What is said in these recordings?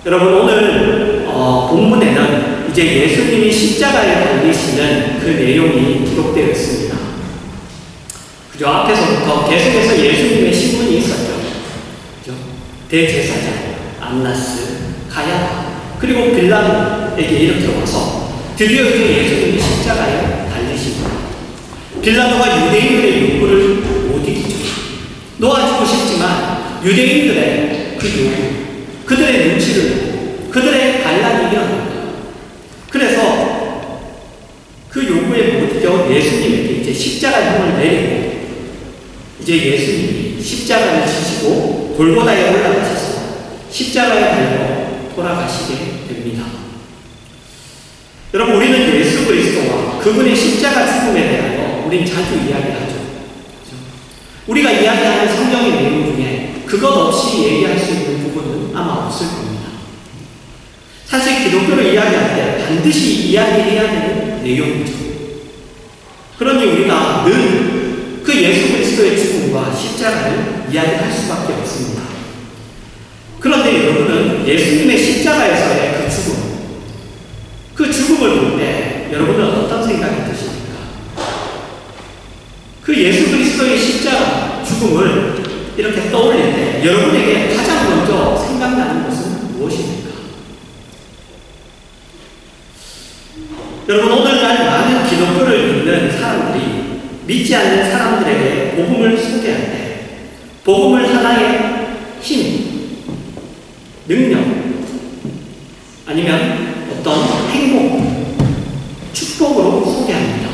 여러분 오늘 본문에는 이제 예수님이 십자가에 달리시는 그 내용이 기록되어 있습니다. 그죠? 앞에서부터 계속해서 예수님의 신분이 있었죠. 그죠? 대제사장, 안나스, 가야바, 그리고 빌라도에게 이렇게 와서 드디어 이제 예수님이 십자가에 달리십니다. 빌라도가 유대인들의 요구를 못 이기죠. 놓아주고 싶지만 유대인들의 그 요구, 그들의 눈치를 보고 그들의 반란이 일어납니다. 그래서 그 요구에 못 이겨 예수님에게 이제 십자가형을 내리고 이제 예수님이 십자가를 지시고 골고다에 올라가셔서 십자가에 달려 돌아가시게 됩니다. 여러분 우리는 예수 그리스도와 그분의 십자가 죽음에 대하여 우린 자주 이야기하죠. 우리가 이야기하는 성경의 내용 중에 그것 없이 얘기할 수 있는 부분은 아마 없을 겁니다. 사실 기독교를 이야기할 때 반드시 이야기해야 되는 내용이죠. 그러니 우리가 늘 그 예수 그리스도의 죽음과 십자가를 이야기할 수밖에 없습니다. 그런데 여러분은 예수님의 십자가에서의 그 죽음을 볼 때 여러분은 어떤 생각이 드십니까? 그 예수 그리스도의 십자가 죽음을 이렇게 떠올릴 때 여러분에게 가장 먼저 생각나는 것은 무엇입니까? 여러분 오늘날 많은 기독교를 믿는 사람들이 믿지 않는 사람들에게 복음을 소개할 때 복음을 하나의 힘, 능력 아니면 어떤 행복, 축복으로 소개합니다.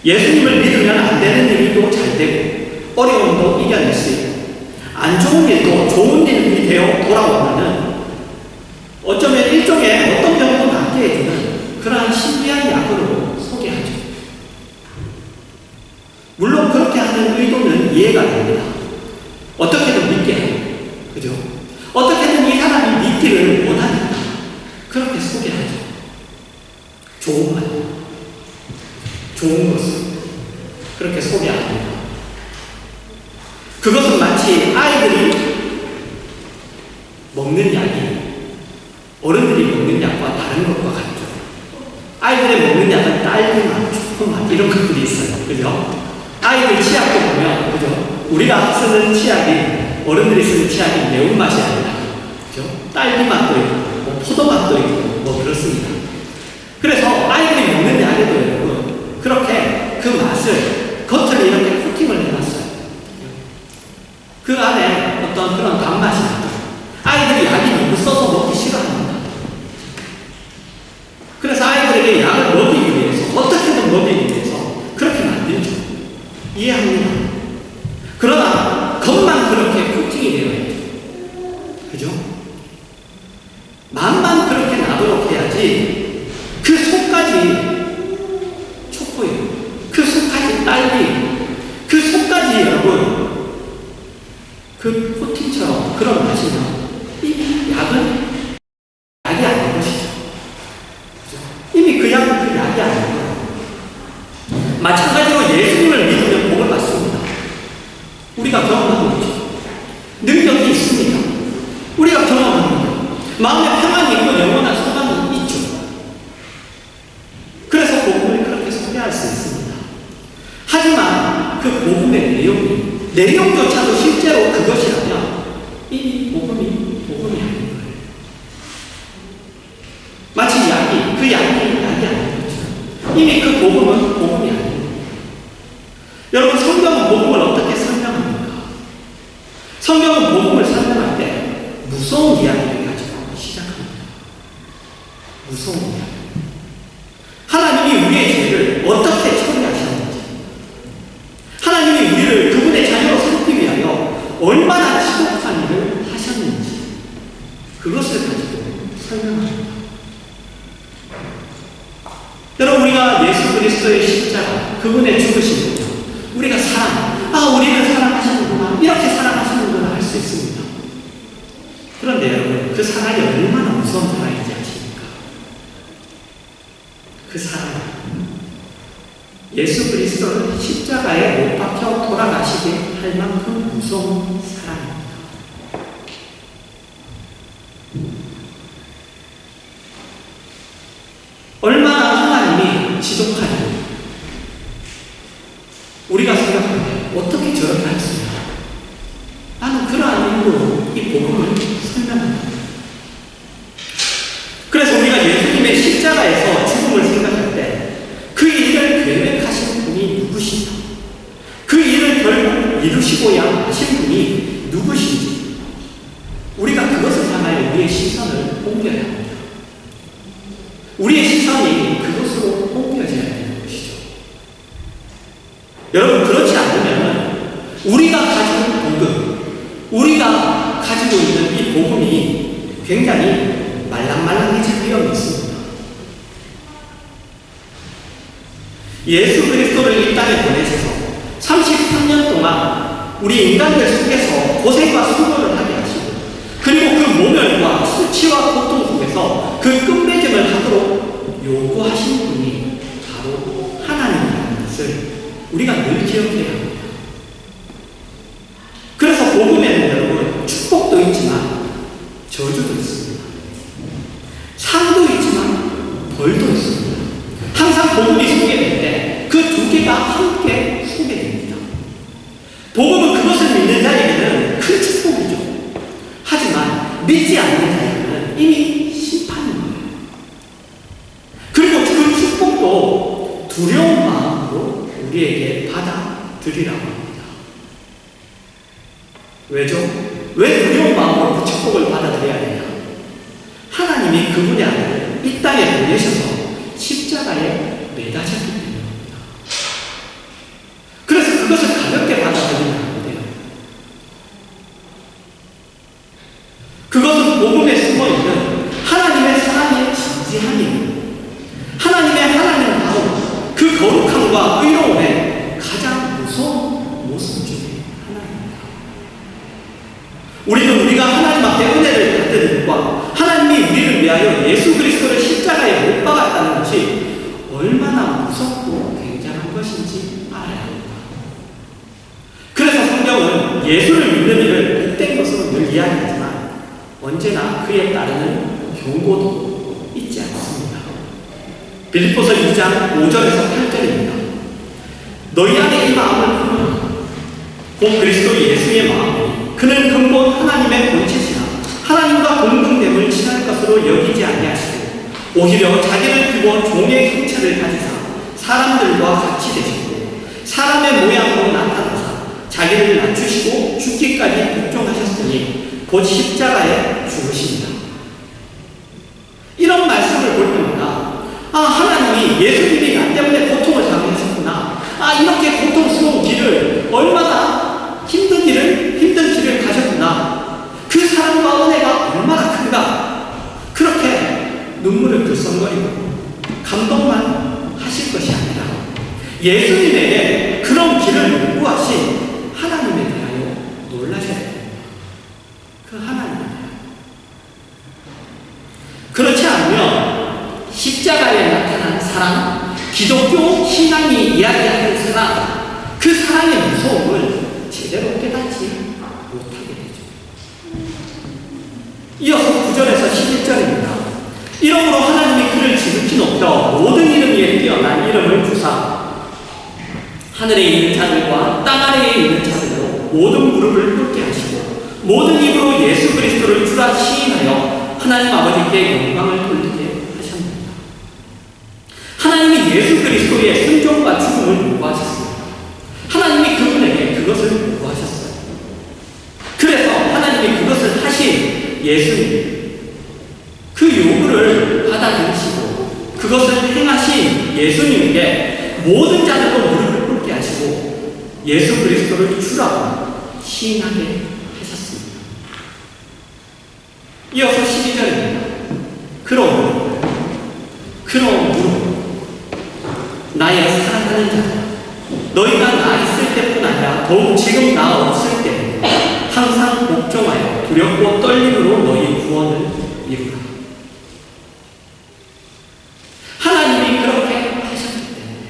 예수님을 믿으면 안 되는 일도 잘 되고 어려움도 이겨낼 수 있고 안 좋은 일도 좋은 일이 되어 돌아오면은 어쩌면 일종의 어떤 병도 낫게 해주는 그러한 신비한 약으로 소개하죠. 물론 그렇게 하는 의도는 이해가 됩니다. 어떻게든 믿게 해요. 그죠? 어떻게든 이 사람이 믿기를 원하니까 그렇게 소개하죠. 좋은 말, 좋은 것을 그렇게 소개합니다. 그것은 마치 아이들이 먹는 약이 어른들이 먹는 약과 다른 것과 같죠. 아이들이 먹는 약은 딸기맛, 초코맛 이런 것들이 있어요. 그죠? 아이들 치약도 보면, 그죠? 우리가 쓰는 치약이, 어른들이 쓰는 치약이 매운맛이 아니라, 그죠? 딸기맛도 있고, 뭐 포도맛도 있고, 뭐 그렇습니다. 그래서 아이들이 먹는 약에도 여러분, 그렇게 그 맛을, 겉을 이렇게 코팅을 해놨어요. 그 안에 어떤 그런 단맛이 나요. 아이들이 약이 너무 써서 먹기 싫어합니다. 그래서 아이들에게 약을 먹이기 위해서, 어떻게든 먹이기 위해서 그렇게 만들죠. 이해합니다. 그러나 겉만 그렇게 코팅이 되어 있죠. 그죠? 맛만 그렇게 나도록 해야지 그 속까지 초코예요. 그 속까지 딸기, 그 속까지 여러분 그 코팅처럼 그런 맛이 나요. 이 약은 약이 아닌 것이죠. 그죠? 이미 그 약은 그 약이 아닌 거예요. 마찬가지로 예수님을 믿으면 복을 받습니다. 우리가 경험하는 거죠. 능력이 있습니다. 우리가 경험하는 거죠. 마음에 평안이 있고 영원한 소망이 있죠. 그래서 복음을 그렇게 소개할 수 있습니다. 하지만 그 복음의 내용조차도 실제로 그것이라면 이 복음이 아닌 거예요. 마치 그 약이 아닌 거죠. 이미 그 복음은 복음이 아닌 거예요. 여러분 성경은 복음을 어떻게 설명합니까? 성경은 복음을 설명할 때 무서운 이야기를 가지고 시작합니다. 무서운 이야기. 하나님이 우리의 죄를 어떻게 처리하셨는지, 하나님이 우리를 그분의 자녀로 삼기 위하여 얼마나 지독한 일을 하셨는지 그것을 가지고 설명합니다. 여러분 우리가 예수 그리스도의 십자가, 그분의 죽으심을 우리가 우리를 사랑하시는구나, 이렇게 사랑하시는구나 할 수 있습니다. 그런데 여러분 그 사랑이 얼마나 무서운 사랑인지 아십니까? 그 사랑, 예수 그리스도를 십자가에 못 박혀 돌아가시게 할 만큼 무서운 사랑입니다. 얼마나 하나님이 지독하냐. 우리가 생각할 때 어떻게 저렇게 할 수 있나. 나는 그러한 이유로 이 복음을 설명합니다. 그래서 우리가 예수님의 십자가에서 죽음을 생각할 때 그 일을 계획하신 분이 누구신가? 그 일을 결국 이루시고야 하신 분이 누구신지 우리가 그것을 향하여 우리의 시선을 옮겨야 합니다. 우리의 시선이 그것으로 옮겨져야 되는 것이죠. 여러분, 그렇지 않으면 우리가 가진 복음, 우리가 가지고 있는 이 복음이 굉장히 말랑말랑해질 위험이 있습니다. 예수 그리스도를 이 땅에 보내셔서 33년 동안 우리 인간들 속에서 고생과 수고를 하게 하시고, 그리고 그 모멸과 수치와 고통 속에서 그 끝맺음을 하도록 요구하신 분이 바로 하나님이라는 것을 우리가 늘 기억해야 합니다. 그래서 복음에는 여러분, 축복도 있지만 저주도 있습니다. 상도 있지만 벌도 있습니다. 항상 복음이 소개될 때 그 두 개가 함께 소개됩니다. 복음은 그것을 믿는 자에게는 큰 축복이죠. 하지만 믿지 않는 자에게는 이미 심판인 거예요. 그리고 그 축복도 두려운 마음으로 우리에게 받아들이라고 합니다. 왜죠? 왜 두려운 마음으로 그 축복을 받아들여야 되냐? 하나님이 그분의 아들을 이 땅에 보내셔서 십자가에 매다셨기 때문입니다. 그래서 그것을 가볍게 받아들이면 안 돼요. 그것은 복음에 숨어있는 하나님의 사랑의 진지함이에요. 하나님의 하나님다운 그 거룩함과 의로움의 가장 무서운 모습 중에 하나입니다. 우리는 우리가 하나님 앞에 은혜를 받는 것과 하나님이 우리를 위하여 예수 그리스도를 십자가에 못 박았다는 것이 얼마나 무섭고 굉장한 것인지 알아야 합니다. 그래서 성경은 예수를 믿는 일을 복된 것으로 늘 이야기하지만 언제나 그에 따르는 경고도 잊지 않습니다. 빌립보서 2장 5절에서 8절입니다. 너희 안에 이 마음을 품으라. 곧 그리스도 예수의 마음이 그는 근본 하나님의 본체시나 하나님과 동등됨을 친할 것으로 여기지 아니하시고 오히려 자기를 비워 종의 형체를 가지사 사람들과 같이 되시고 사람의 모양으로 나타나사 자기를 낮추시고 죽기까지 복종하셨으니 곧 십자가에 죽으십니다. 이런 말씀을 볼 때마다 하나님이 예수님이 나 때문에 고통을 당하셨구나. 이렇게 고통스러운 길을 얼마나 힘든 길을 가셨구나. 그 사랑과 은혜가 얼마나 큰가. 그렇게 눈물을 글썽거리고 감동만 하실 것이 아니라 예수님에게 그런 길을 요구하신 하나님에 대하여 놀라셔야 됩니다. 그 하나님에 대하여. 그렇지 않으면 십자가에 나타난 사랑, 기독교 신앙이 이야기하는 사랑, 그 사랑의 무서움을 제대로 깨닫지 못하게 되죠. 이어서 9절에서 11절입니다. 이러므로 하나님이 그를 지극히 높여 모든 이름 위에 뛰어난 이름을 주사 하늘에 있는 자들과 땅 아래에 있는 자들로 모든 무릎을 꿇게 하시고 모든 입으로 예수 그리스도를 주라 시인하여 하나님 아버지께 영광을 돌리게 하셨습니다. 하나님이 예수 그리스도의 순종과 죽음을 요구하셨습니다. 하나님이 그분에게 그것을 요구하셨어요. 그래서 하나님이 그것을 하신 예수님, 그 요구를 받아들이시고 그것을 행하신 예수님에게 모든 자들로 무릎을 꿇게 하시고 예수 그리스도를 주라고 시인하게 하셨습니다. 이어서 12절입니다. 그러므로 나의 사랑하는 자들아, 너희가 나 있을 때뿐 아니라 더욱 지금 나 없을 때 항상 복종하여 두렵고 떨림으로 너희 구원을 이루라. 하나님이 그렇게 하셨기 때문에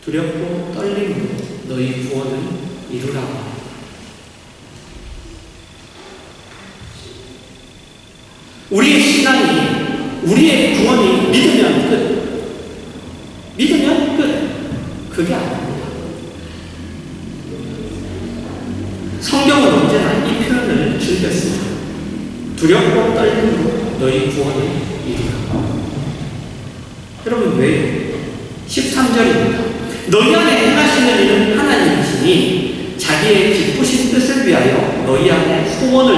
두렵고 떨림으로 너희 구원을 이루라고 합니다. 우리의 신앙이, 우리의 구원이 믿으면 끝. 믿으면 끝. 그게 아닙니다. 성경은 언제나 이 표현을 즐겼습니다. 두렵고 떨림으로 너희 구원을 이루라. 여러분, 왜? 13절입니다. 너희 안에 행하시는 이는 하나님이시니 자기의 기쁘신 뜻을 위하여 너희 안에 소원을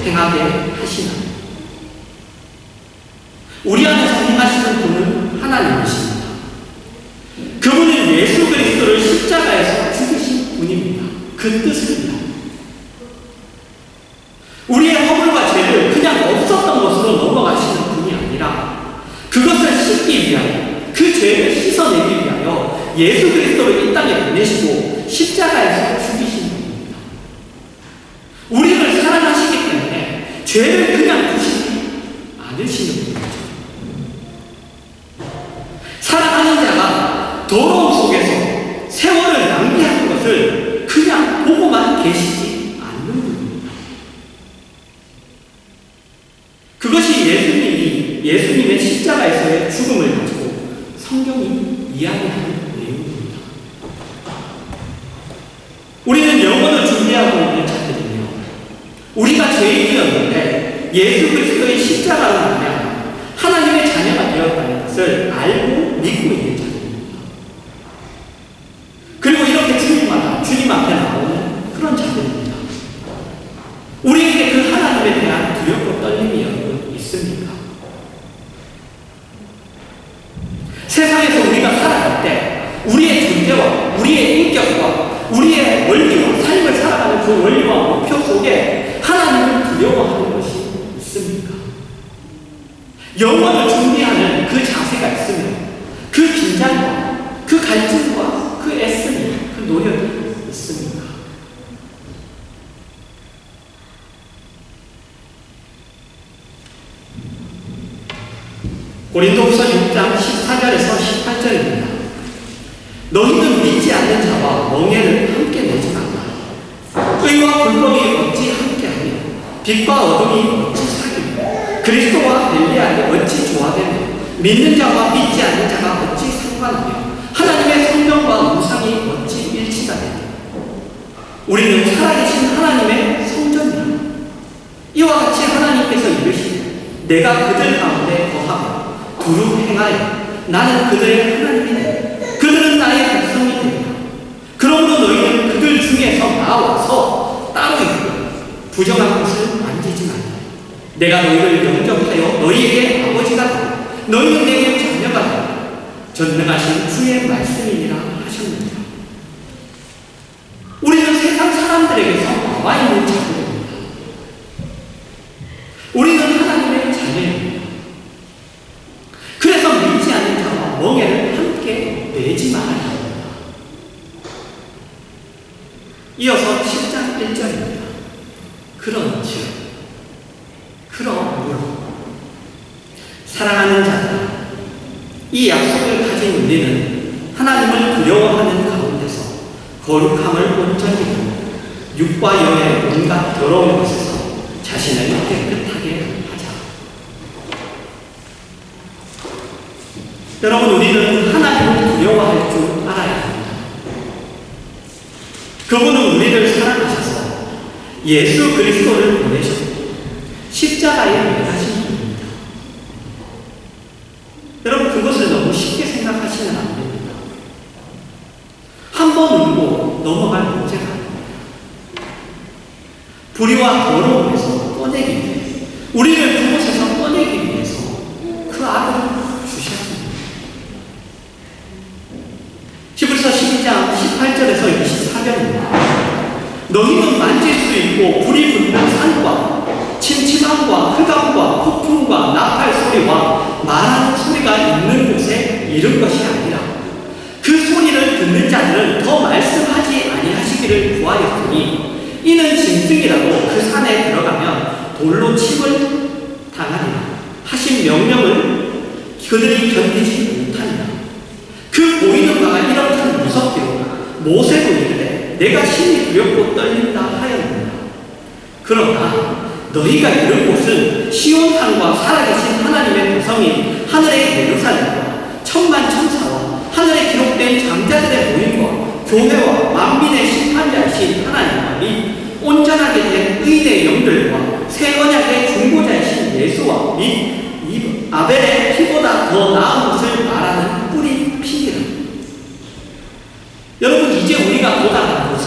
행하게 하시나. 우리 안에서 행하시는 분은 하나님이십니다. 그분은 예수 그리스도를 십자가에서 죽이신 분입니다. 그 뜻을 위하여. 우리의 허물과 죄를 그냥 없었던 것으로 넘어가시는 분이 아니라 그것을 씻기 위하여, 그 죄를 씻어내기 위하여 예수 그리스도를 이 땅에 보내시고 십자가에서 죽이신 분입니다. 우리를 사랑하시기 때문에 죄를 그냥 두시지 않으시는 분이죠. 사랑하는 자가 더러움 속에서 세월을 낭비하는 것을 그냥 보고만 계시지 않는 분입니다. 그것이 예수님의 십자가에서의 죽음을 가지고 성경이 이야기하는 내용입니다. 우리는 영혼을 준비하고 있는 자들이며 우리가 죄인이었는데 예수 그리스도의 십자가로 말미암아 하나님의 자녀가 되었다는 것을 알고 믿고 있는 자들입니다. 그리고 이렇게 주님마다 주님 앞에 나오는 그런 자들입니다. 우리에게 그 하나님에 대한 두렵고 떨림이 여러분 있습니까? 세상에서 우리가 살아갈 때 우리의 존재와 우리의 인격과 우리의 원리와 삶을 살아가는 그 원리와 목표 속에 하나님을 두려워하는 것이 있습니까? 영원을 준비하는 그 자세가 있으면 그 긴장과 그 갈증과 그 애씀이, 그 노력이 있습니까? 고린도후서 6장 14절에서 18절입니다. 너희는 믿지 않는 자와 멍에를 함께 내지 말라. 의와 불법이 어찌 함께하며 빛과 어둠이 어찌 사귀며 그리스도와 벨리알이 어찌 조화되며 믿는 자와 믿지 않는 자가 어찌 상관하며 하나님의 성령과 우상이 어찌 일치가 되며 우리는 살아계신 하나님의 성전이라. 이와 같이 하나님께서 이르시되 내가 그들 가운데 거하며 두루 행하여 나는 그들의 하나님이네. 그들은 나의 백성이 되리라. 그러므로 너희는 그들 중에서 나와서 따로 있고 부정한 것을 만지지 말라. 내가 너희를 영접하여 너희에게 아버지가 되고 너희는 내게 자녀가 되라. 전능하신 주의 말씀이니라 하셨느니라. 우리는 세상 사람들에게서 나와 있는 자들입니다. 우리는 하나님의 자녀입니다. 그래서 믿지 않는 자와 멍에를 함께 내지 말아야 합니다. 이어서 10장 1절입니다. 그런즉 그러므로 사랑하는 자들아, 이 약속을 가진 우리는 하나님을 두려워하는 가운데서 거룩함을 온전히 하고 육과 영의 온갖 더러운 것에서 자신을 깨끗하게 하자. 여러분, 우리는 하나님을 두려워할 줄 알아야 합니다. 그분은 우리를 사랑하셔서 예수 그리스도를 보내셨고 십자가에 매하신 분입니다. 여러분, 그것을 너무 쉽게 생각하시면 안 됩니다. 한 번 울고 넘어갈 문제가 아닙니다. 불의와 더러움에서 꺼내기 위해, 우리를 그곳에서 꺼내기 위해서 그 아들을 주셨습니다. 히브리서 12장 18절에서 24절입니다. 너희는 만질 수 있고 불이 붙는 산과 침침함과 흑암과 폭풍과 나팔 소리와 말하는 소리가 있는 곳에 이른 것이 아니라 그 소리를 듣는 자들은 더 말씀하지 아니하시기를 구하였으니 이는 짐승이라도 그 산에 들어가면 돌로 침을 당하리라 하신 명령을 그들이 견디지 못하니라. 그 보이는 바가 이렇듯 무섭기로 모세도 이르되 내가 심히 두렵고 떨린다 하였느니라. 그러나 너희가 이른 곳은 시온산과 살아계신 하나님의 백성인 하늘의 예루살렘과 천만 천사와 하늘에 기록된 장자들의 모임과 교회와 만민의 심판자이신 하나님과 및 온전하게 된 의의 영들과 새 언약의 중보자이신 예수와 및 아벨의 피보다 더 나은 것을 말하는 뿌리 피니라. 여러분, 이제 우리가 도달한 곳은,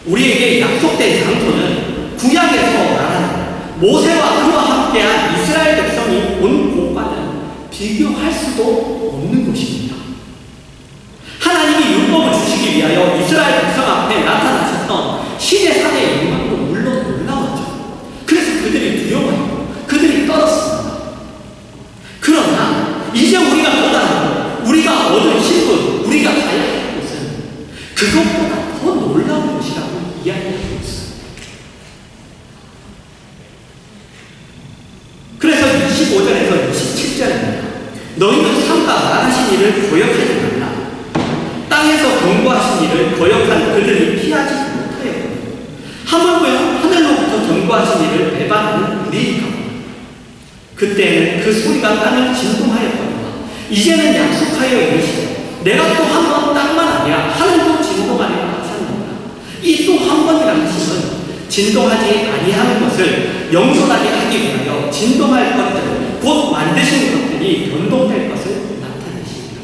우리에게 약속된 장소는 구약에서 말하는 모세와 그와 함께한 이스라엘 백성이 온 곳과는 비교할 수도 없는 곳입니다. 하나님이 율법을 주시기 위하여 이스라엘 백성 앞에 나타나셨던 신의 산의 영광도 물론 놀라웠죠. 그래서 그들이 두려워했고 그들이 떨었습니다. 그러나 이제 우리가 도달하고 우리가 얻은 신분, 우리가 가야 할 곳은 그것보다 더 놀라운 곳이라고 이야기하고 있어요. 그래서 25절에서 27절입니다. 너희는 삼가 말하신 일을 거역하지 말라. 땅에서 경고하신 일을 거역한 그들이 피하지 못하였거든. 하물며 하늘로부터 경고하신 일을 배반하는 우리이까. 그때는 그 소리가 땅을 진동하였거니와 이제는 약속하여 이르시되 내가 또 한 번 땅만 아니라 하늘도 진동하리라 하셨느니라. 이 또 한 번이라는 것은 진동하지 아니하는 것을 영존하게 하기 위하여 진동할 것들, 곧 만드신 것들이 변동될 것을 나타내십니다.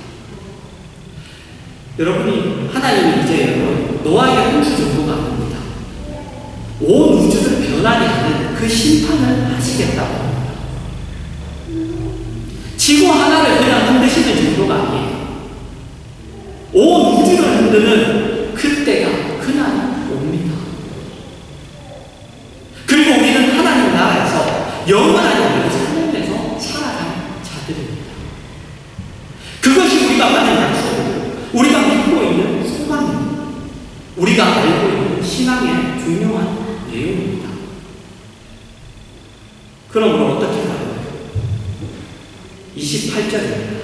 여러분이, 하나님이 이제 노아의 홍수 정도가 아닙니다. 온 우주를 변하게 하는 그 심판을 하시겠다고 합니다. 지구 하나를 그냥 흔드시는 정도가 아니에요. 온 우주를 흔드는 그때가, 그날이 옵니다. 그리고 우리는 하나님 나라에서 영원한 영혼을 살면서 살아갈 자들입니다. 그것이 우리가 받은 약속이고 우리가 믿고 있는 소망입니다. 우리가 알고 있는 신앙의 중요한 내용입니다. 그러므로 어떻게 하나요? 28절입니다.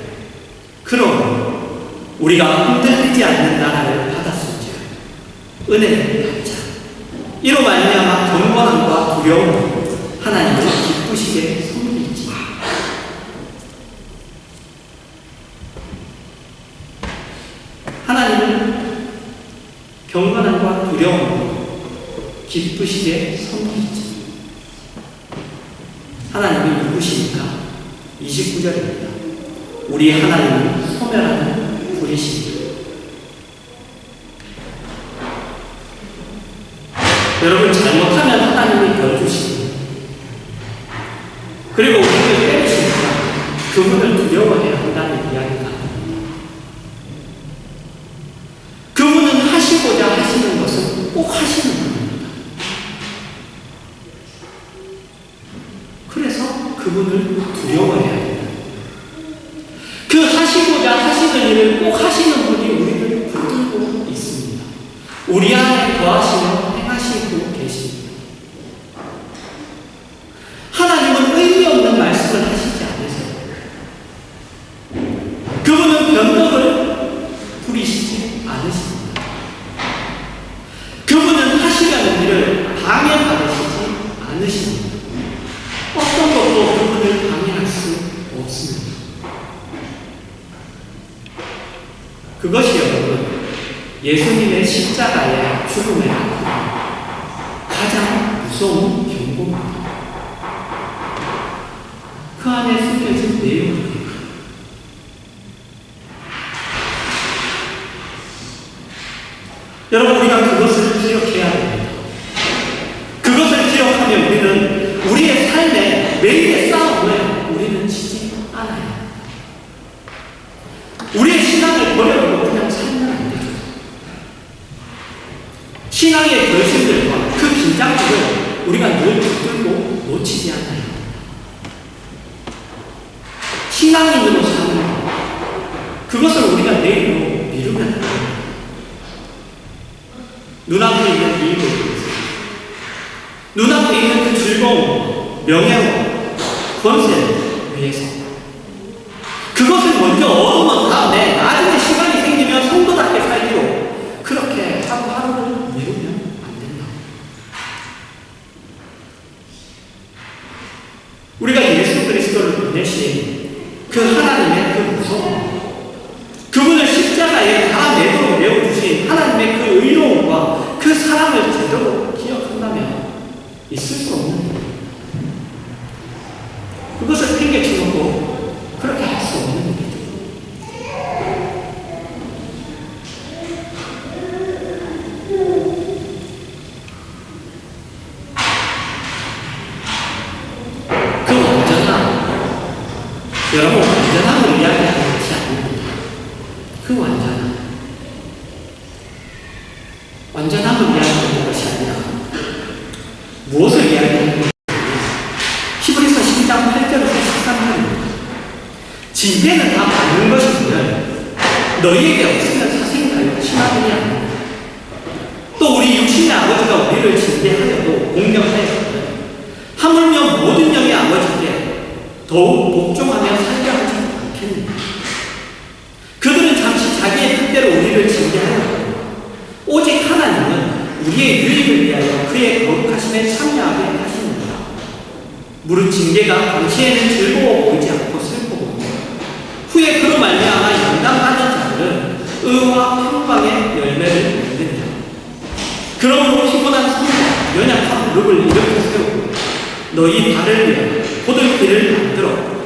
그러므로 우리가 흔들리지 않는 나라를 받았을지라 은혜를 받자. 이로 말미암아 경건함과 두려움으로 하나님을 기쁘시게 섬기지. 하나님을 경건함과 두려움으로 기쁘시게 섬기지. 하나님이 누구십니까? 29절입니다. 우리 하나님은 소멸하는 불이십니다. 여러분, 잘못하면 하나님이 벌 주십니다. 그리고 우리를 때리시니까 그분을 두려워해야 한다는 이야기가 아닙니다. 그분은 하시고자 하시는 것은 꼭 하시는 분입니다. 그래서 그분을 두려워해야 합니다. 그 하시고자 하시는 일을 꼭 하시는 분이 우리를 붙들고 있습니다. 우리 안에 거하시며 하시고 계십니다. 하나님은 의미 없는 말씀을 하시지 않으세요. 그분은 변덕을 부리시지 않으십니다. 그분은 하시려는 일을 방해받으시지 않으십니다. 어떤 것도 그분을 방해할 수 없습니다. 그것이 여러분, 예수님의 십자가의 죽음의 가장 무서운 경고입니다. 그 안에 숨겨진 내용입니다. 여러분, 우리가 그것을 기억해야 됩니다. 그것을 기억하면 우리는 우리의 삶의 매일의 싸움을 우리는 지지 않아야 합니다. 우리의 신앙을 버려두고 그냥 살면 안 되죠. 신앙의 결심들과 그 긴장들을 우리가 늘 붙들고 놓치지 않아야 합니다. 신앙인으로 사는 것, 그것을 우리가 내일로 미루면 안 됩니다. 눈앞에 있는 일을 위해서, 눈앞에 있는 그 즐거움, 명예와 권세를 위해서 그것을 먼저 얻으면 다음에 나중에 시간이 생기면 성도답게 살기로 그렇게 하루하루를 미루면 안 된다. 내어주신 그 하나님의 그 무서움, 그분을 십자가에 다 내도록 내어주신 하나님의 그 의로움과 그 사랑을 제대로 기억한다면 있을 수 없는 일입니다. 그것을 팽개쳐놓고 그렇게 할 수 없는 일이죠. 그 완전함, 여러분 완전함을 이야기하는 것이 아닙니다. 그 완전함을 이야기하는 것이 아니라 무엇을 이야기하는 것이냐, 히브리서 12장 8절에서 13절입니다. 징계는 다 받는 것이거든 너희에게 없으면 사생하여 심하느냐. 또 우리 육신의 아버지가 우리를 징계하여도 공경하였거든 하물며 모든 영의 아버지께 더욱 복종하며 살려 하지 않겠느냐. 그들은 잠시 자기의 뜻대로 우리를 징계하였거든 오직 하나님은 우리의 유익을 위하여 그의 거룩하심에 참여하게 하시느니라. 무릇 징계가 당시에는 즐거워 보이지 않고 슬퍼 보이고 후에 그로 말미암아 연단받은 자들은 의와 평강의 열매를 맺느니라. 그러므로 피곤한 손과 연약한 무릎을 일으켜 세우고 너희 발을 위하여 고들길을 만들어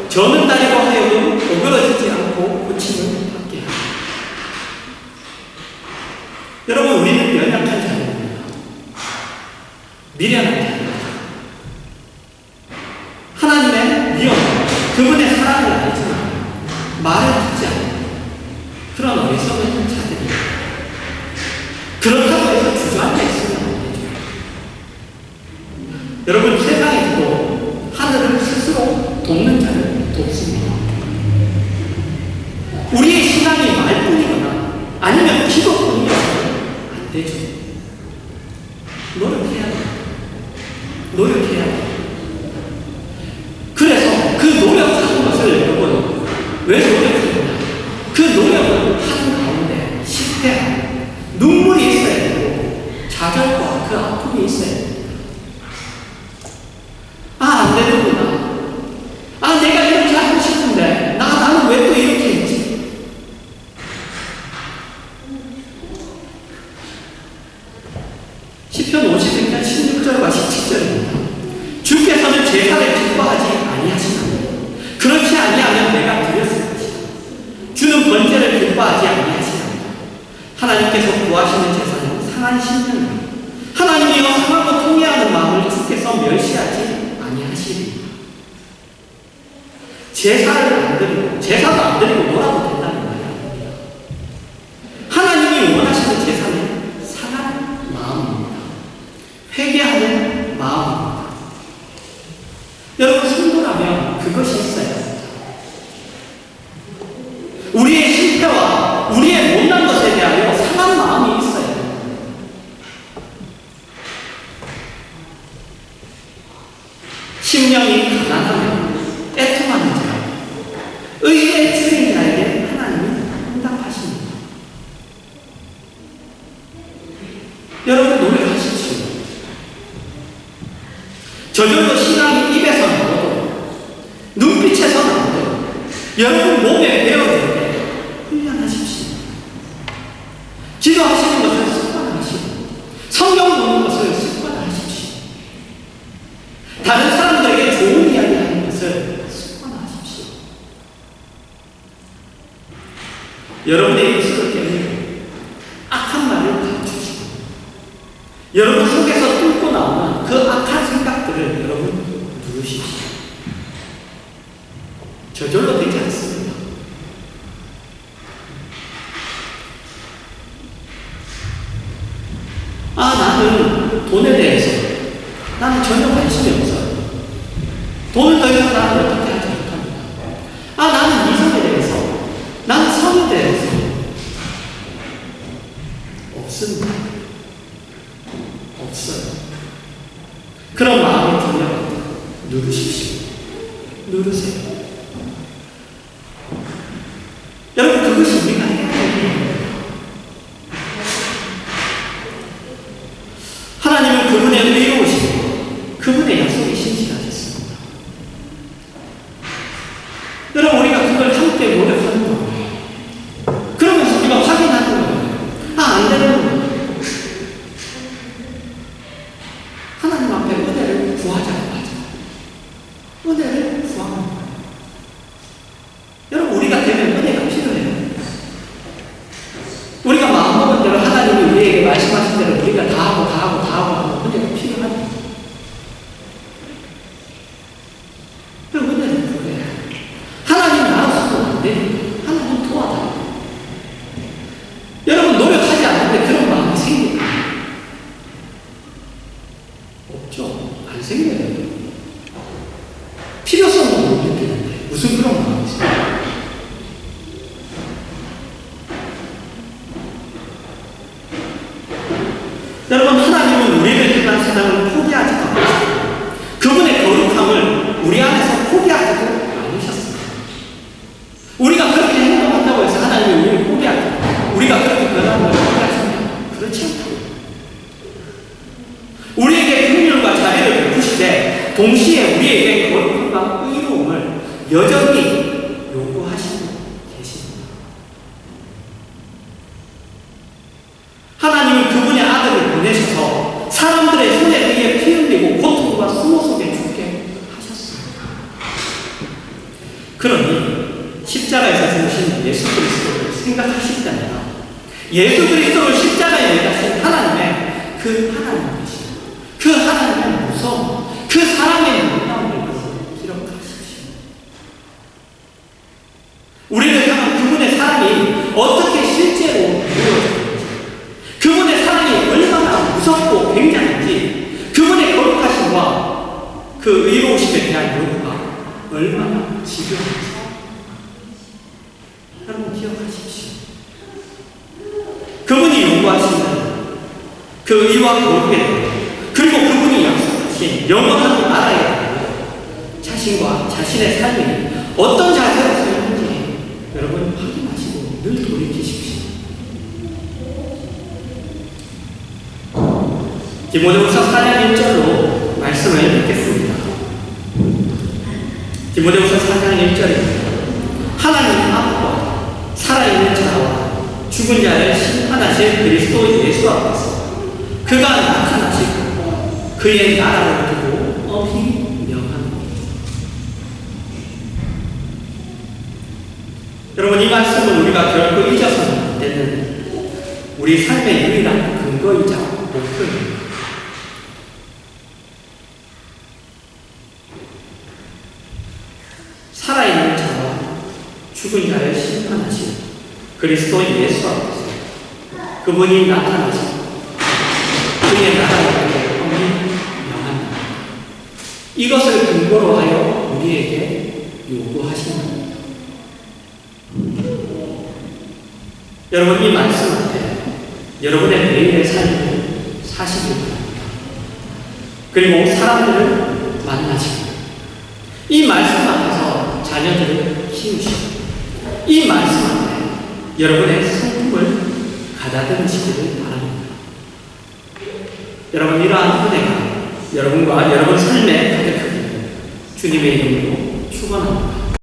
저는 다리고 하여도 오그러지지 않고 고침을 받게 하라. 여러분, 우리는 연약한 자입니다. 미련한 자입니다. 하나님의 위엄, 그분의 사랑을 알지만 말을 듣지 않는 그런 어리석은 자들입니다. 그렇다고 해서 주저앉아 있으면 안 되죠. 여러분, 세상에서도 하늘을 스스로 돕는 자를 돕습니다. 우리의 신앙이 말뿐이거나 아니면 기도뿐이어서는 안 되죠. 노력해야 돼요. 노력해야 돼요. 그래서 그 노력하는 것을 여러분 왜 노력하느냐? 그 노력을 하는 가운데 실패하고 눈물이 있어야 되고 좌절과 그 아픔이 있어야 됩니다. 아, 안 되는구나. 아, 내가 이렇게 하고 싶은데 나는 왜 또 이렇게 했지? 시편 51편 16절과 17절입니다. 주께서는 제사를 기뻐하지 아니하시나니 그렇지 아니하면 내가 드렸을 것이다. 주는 번제를 기뻐하지 아니하시나니 하나님께서 구하시는 제사는 상한 심령이니 하나님이여 상하고 통회하는 마음을 주께서 멸시하지 아니하시리니. 제사를 안 드리고 제사도 안 드리고 놀아도 된다는 말이 아닙니다. 하나님이 원하시는 제사는 상한 마음입니다. 회개하는 마음입니다. 여러분, 성도라면 그것이 있어야 합니다. 우리의 실패와 우리의 못난 것에 대하여 상한 마음이 있어야 합니다. 심령이 가난하면 애통하는 자, 의의 주인 자에게 하나님은 응답하십니다. 여러분, 노력하십시오. 저절로 신앙이 입에서 나오고 눈빛에서 나오고 여러분 몸에 배어들게 훈련하십시오. 기도하시는 것을 습관하시고 성경 보는 것을 습관하십시오. 다른 사람들에게 좋은 이야기 하는 것을 습관하십시오. 여러분의 입술을 깨물고 악한 말을 감추시고 여러분 속에서 뚫고 나오는 그 악한 생각들을 여러분 누르십시오. 저절로 되지 않습니다. 아, 나는 돈에 대해서 나는 전혀 관심이 없어요. 돈을 더 이상 나는 어떻게 하지 못합니다. 아, 나는 이성에 대해서, 나는 성에 대해서 없습니다. 없어요. 그런 마음이 들면 누르십시오. 누르세요. 여러분, 그것이 우리가 해야 할 일입니다. 하나님은 그분의 의로우시고 그분의 약속에 신실하셨습니다. 필요성도 못 느끼는데 무슨 그런 마음이 있어요? 여러분, 하나님은 우리를 향한 사랑을 포기하지도 않으셨어요. 그분의 거룩함을 우리 안에서 포기하지도 않으셨어요. 우리가 그렇게 행동한다고 해서 하나님이 우리를 포기하죠. 우리가 그렇게 변하는 걸 포기하시면 그렇지 않다고. 우리에게 긍휼과 자비를 베푸시되 동시에 우리에게 거룩함과 의로움을 여전히 요구하시고 계십니다. 하나님은 그분의 아들을 보내셔서 사람들의 손에 의해 피 흘리고 고통과 수모 속에 죽게 하셨어요. 그러니 십자가에서 죽으신 예수 그리스도를 생각하신다면 예수 그리스도를 십자가에 매다신 하나님의 그 하나님이신 그 하나님의 무서움, 그 사랑의 놀라움을 기록하십시오. 우리를 향한 그분의 사랑이 어떻게 실제로 이루어졌는지, 그분의 사랑이 얼마나 무섭고 굉장한지, 그분의 거룩하심과 그 의로우심에 대한 요구가 얼마나 지겨운지 여러분 기억하십시오. 그분이 요구하시는 그 의와 거룩에 대해, 그리고 그분이 약속하신 영원한 나라에 대해 자신과 자신의 삶이 어떤 자세로 서는지 여러분 확인하시고 늘 돌이키십시오. 디모데후서 4장 1절로 말씀을 읽겠습니다. 디모데후서 4장 1절입니다. 하나님 앞과 살아있는 자와 죽은 자를 심판하실 그리스도 예수 앞에서 그가 나타나시고 그의 나라를 두고 엄히 명합니다. 여러분, 이 말씀을 우리가 결코 잊어서는 안 되는 우리 삶의 유일한 근거이자 목표입니다. 살아있는 자와 죽은 자를 심판하신 그리스도 예수 앞에서 그분이 나타나시고 그의 나라를 이것을 근거로 하여 우리에게 요구하십니다. 여러분, 이 말씀 앞에 여러분의 매일의 삶을 사시기 바랍니다. 그리고 사람들을 만나시고 이 말씀 앞에서 자녀들을 키우시고 이 말씀 앞에 여러분의 성품을 가다듬으시기를 바랍니다. 여러분, 이러한 은혜가 여러분과 여러분 삶에 가득하기를 주님의 이름으로 축원합니다.